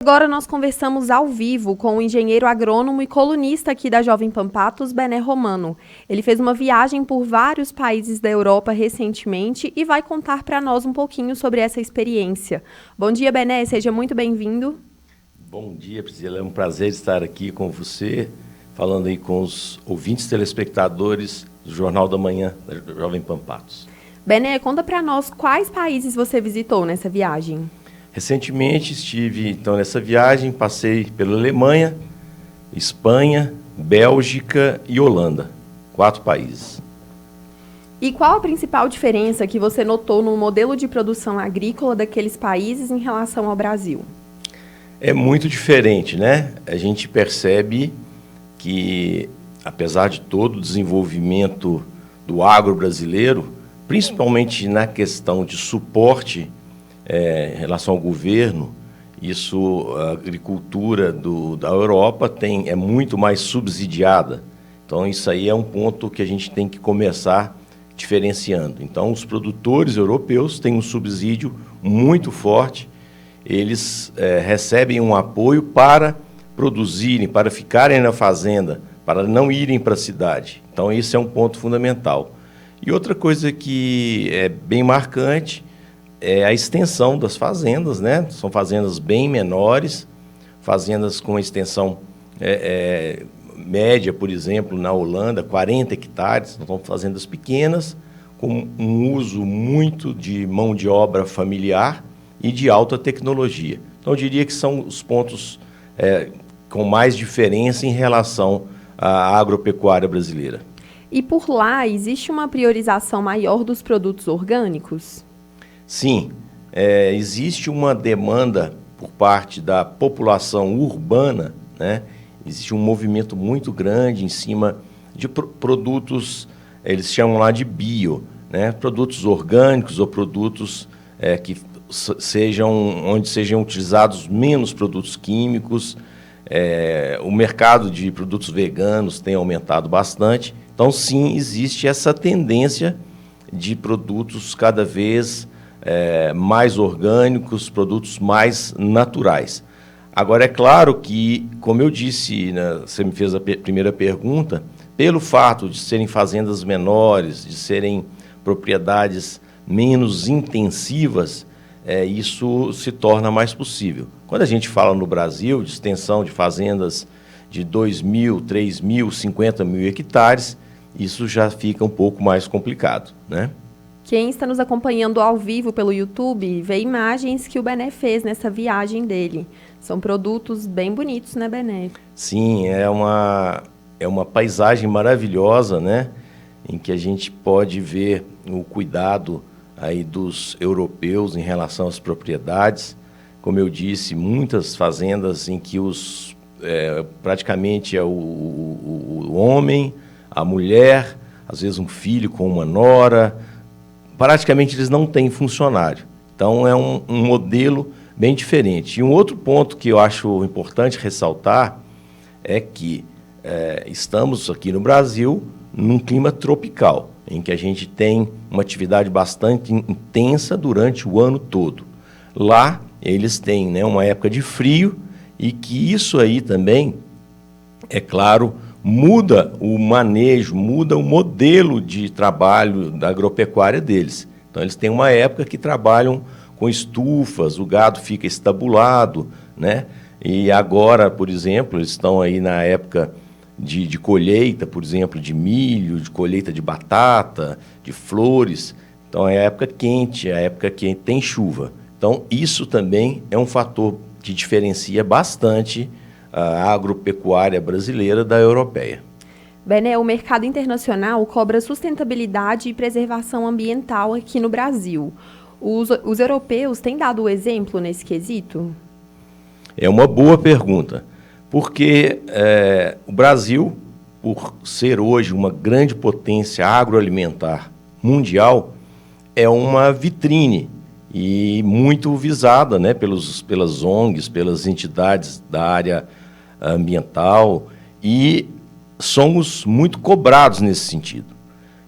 Agora nós conversamos ao vivo com o engenheiro agrônomo e colunista aqui da Jovem Pan Patos, Bené Romano. Ele fez uma viagem por vários países da Europa recentemente e vai contar para nós um pouquinho sobre essa experiência. Bom dia, Bené, seja muito bem-vindo. Bom dia, Priscila. É um prazer estar aqui com você, falando aí com os ouvintes telespectadores do Jornal da Manhã da Jovem Pan Patos. Bené, conta para nós quais países você visitou nessa viagem. Recentemente estive então nessa viagem, passei pela Alemanha, Espanha, Bélgica e Holanda, 4 países. E qual a principal diferença que você notou no modelo de produção agrícola daqueles países em relação ao Brasil? É muito diferente, né? A gente percebe que, apesar de todo o desenvolvimento do agro brasileiro, principalmente na questão de suporte em relação ao governo, a agricultura da Europa é muito mais subsidiada. Então, isso aí é um ponto que a gente tem que começar diferenciando. Então, os produtores europeus têm um subsídio muito forte, eles recebem um apoio para produzirem, para ficarem na fazenda, para não irem para a cidade. Então, esse é um ponto fundamental. E outra coisa que é bem marcante é a extensão das fazendas, né? São fazendas bem menores, fazendas com extensão média, por exemplo, na Holanda, 40 hectares, são fazendas pequenas, com um uso muito de mão de obra familiar e de alta tecnologia. Então, eu diria que são os pontos com mais diferença em relação à agropecuária brasileira. E por lá, existe uma priorização maior dos produtos orgânicos? Sim, existe uma demanda por parte da população urbana, né? Existe um movimento muito grande em cima de produtos, eles chamam lá de bio, né? Produtos orgânicos ou produtos onde sejam utilizados menos produtos químicos. O mercado de produtos veganos tem aumentado bastante. Então, sim, existe essa tendência de produtos cada vez mais orgânicos, produtos mais naturais. Agora, é claro que, como eu disse, né, você me fez a primeira pergunta, pelo fato de serem fazendas menores, de serem propriedades menos intensivas, isso se torna mais possível. Quando a gente fala no Brasil de extensão de fazendas de 2.000, 3.000, 50.000 hectares, isso já fica um pouco mais complicado, né? Quem está nos acompanhando ao vivo pelo YouTube vê imagens que o Bené fez nessa viagem dele. São produtos bem bonitos, né, Bené? Sim, é uma paisagem maravilhosa, né? Em que a gente pode ver o cuidado aí dos europeus em relação às propriedades. Como eu disse, muitas fazendas em que praticamente é o homem, a mulher, às vezes um filho com uma nora. Praticamente eles não têm funcionário. Então, é um modelo bem diferente. E um outro ponto que eu acho importante ressaltar é que estamos aqui no Brasil num clima tropical, em que a gente tem uma atividade bastante intensa durante o ano todo. Lá, eles têm, né, uma época de frio e que isso aí também, é claro, muda o manejo, muda o modelo de trabalho da agropecuária deles. Então, eles têm uma época que trabalham com estufas, o gado fica estabulado, né? E agora, por exemplo, eles estão aí na época de colheita, por exemplo, de milho, de colheita de batata, de flores. Então, é a época quente, é a época que tem chuva. Então, isso também é um fator que diferencia bastante a agropecuária brasileira da europeia. Bené, o mercado internacional cobra sustentabilidade e preservação ambiental aqui no Brasil. Os europeus têm dado o exemplo nesse quesito? É uma boa pergunta, porque o Brasil, por ser hoje uma grande potência agroalimentar mundial, é uma vitrine e muito visada, né, pelas ONGs, pelas entidades da área ambiental, e somos muito cobrados nesse sentido.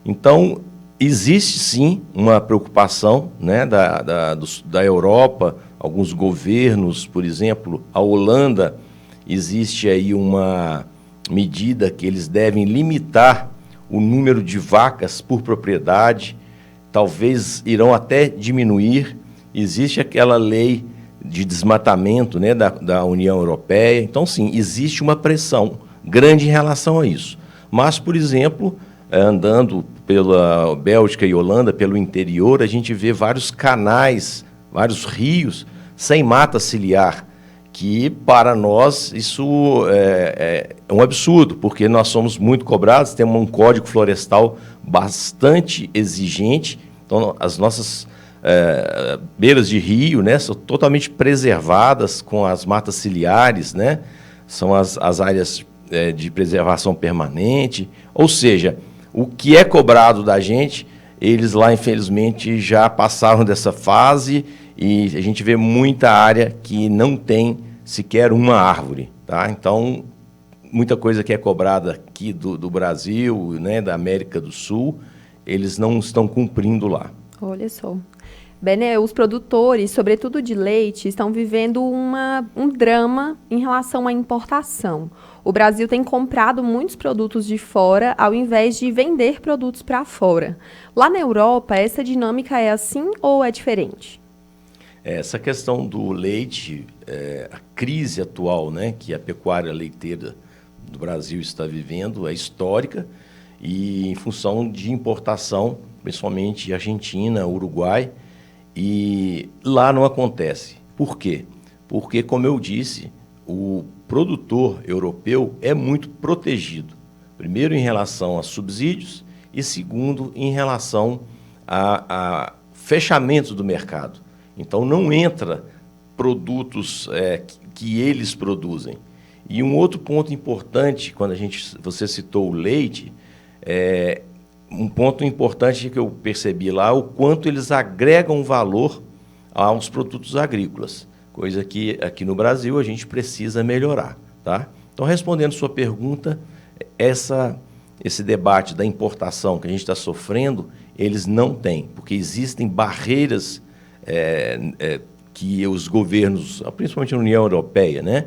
Então, existe sim uma preocupação, né, da Europa, alguns governos, por exemplo, a Holanda, existe aí uma medida que eles devem limitar o número de vacas por propriedade, talvez irão até diminuir. Existe aquela lei de desmatamento, né, da União Europeia. Então, sim, existe uma pressão grande em relação a isso. Mas, por exemplo, andando pela Bélgica e Holanda, pelo interior, a gente vê vários canais, vários rios sem mata ciliar, que para nós isso é um absurdo, porque nós somos muito cobrados, temos um código florestal bastante exigente, então as nossas beiras de rio, né, são totalmente preservadas com as matas ciliares, né, são as áreas de preservação permanente, ou seja, o que é cobrado da gente, eles lá, infelizmente, já passaram dessa fase e a gente vê muita área que não tem sequer uma árvore, tá? Então, muita coisa que é cobrada aqui do Brasil, né, da América do Sul, eles não estão cumprindo lá. Olha só. Bené, os produtores, sobretudo de leite, estão vivendo um drama em relação à importação. O Brasil tem comprado muitos produtos de fora, ao invés de vender produtos para fora. Lá na Europa, essa dinâmica é assim ou é diferente? Essa questão do leite, a crise atual, né, que a pecuária leiteira do Brasil está vivendo, é histórica e em função de importação, principalmente Argentina, Uruguai, e lá não acontece. Por quê? Porque, como eu disse, o produtor europeu é muito protegido. Primeiro, em relação a subsídios e, segundo, em relação a fechamentos do mercado. Então, não entra produtos que eles produzem. E um outro ponto importante, quando você citou o leite, um ponto importante que eu percebi lá, o quanto eles agregam valor aos produtos agrícolas, coisa que aqui no Brasil a gente precisa melhorar, tá? Então, respondendo sua pergunta, esse debate da importação que a gente está sofrendo, eles não têm, porque existem barreiras que os governos, principalmente a União Europeia, né,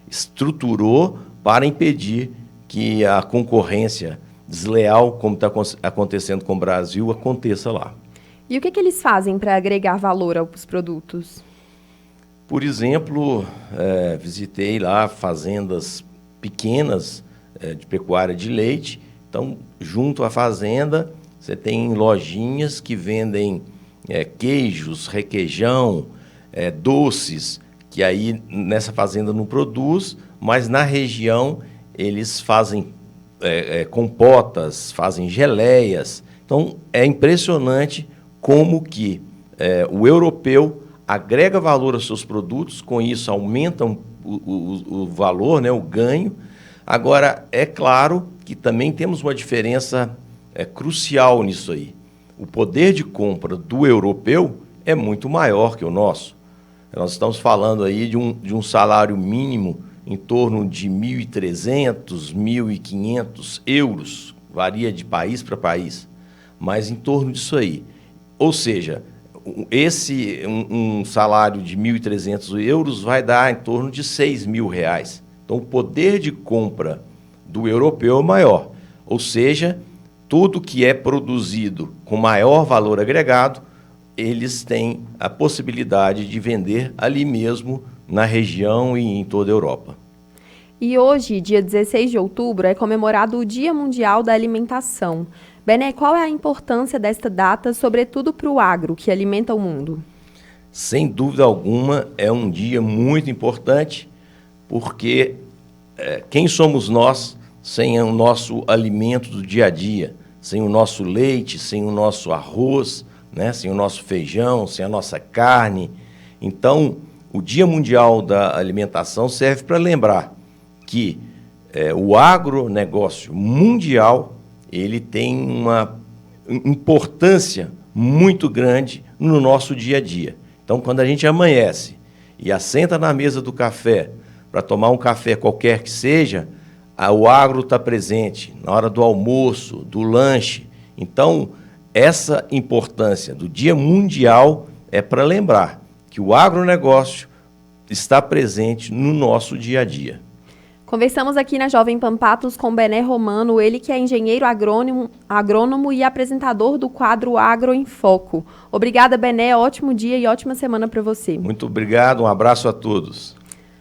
estruturou para impedir que a concorrência desleal, como está acontecendo com o Brasil, aconteça lá. E o que eles fazem para agregar valor aos produtos? Por exemplo, visitei lá fazendas pequenas de pecuária de leite. Então, junto à fazenda, você tem lojinhas que vendem queijos, requeijão, doces, que aí nessa fazenda não produz, mas na região eles fazem compotas, fazem geleias. Então, é impressionante como que o europeu agrega valor aos seus produtos, com isso aumentam o valor, né, o ganho. Agora, é claro que também temos uma diferença crucial nisso aí. O poder de compra do europeu é muito maior que o nosso. Nós estamos falando aí de um salário mínimo em torno de 1.300, 1.500 euros, varia de país para país, mas em torno disso aí. Ou seja, um salário de 1.300 euros vai dar em torno de 6.000 reais. Então, o poder de compra do europeu é maior. Ou seja, tudo que é produzido com maior valor agregado, eles têm a possibilidade de vender ali mesmo, na região e em toda a Europa. E hoje, dia 16 de outubro, é comemorado o Dia Mundial da Alimentação. Bené, qual é a importância desta data, sobretudo para o agro, que alimenta o mundo? Sem dúvida alguma, é um dia muito importante, porque quem somos nós sem o nosso alimento do dia a dia, sem o nosso leite, sem o nosso arroz, né, sem o nosso feijão, sem a nossa carne? Então, o Dia Mundial da Alimentação serve para lembrar que o agronegócio mundial ele tem uma importância muito grande no nosso dia a dia. Então, quando a gente amanhece e assenta na mesa do café para tomar um café qualquer que seja, o agro está presente na hora do almoço, do lanche. Então, essa importância do Dia Mundial é para lembrar que que o agronegócio está presente no nosso dia a dia. Conversamos aqui na Jovem Pan Patos com Bené Romano, ele que é engenheiro agrônomo e apresentador do quadro Agro em Foco. Obrigada, Bené, ótimo dia e ótima semana para você. Muito obrigado, um abraço a todos.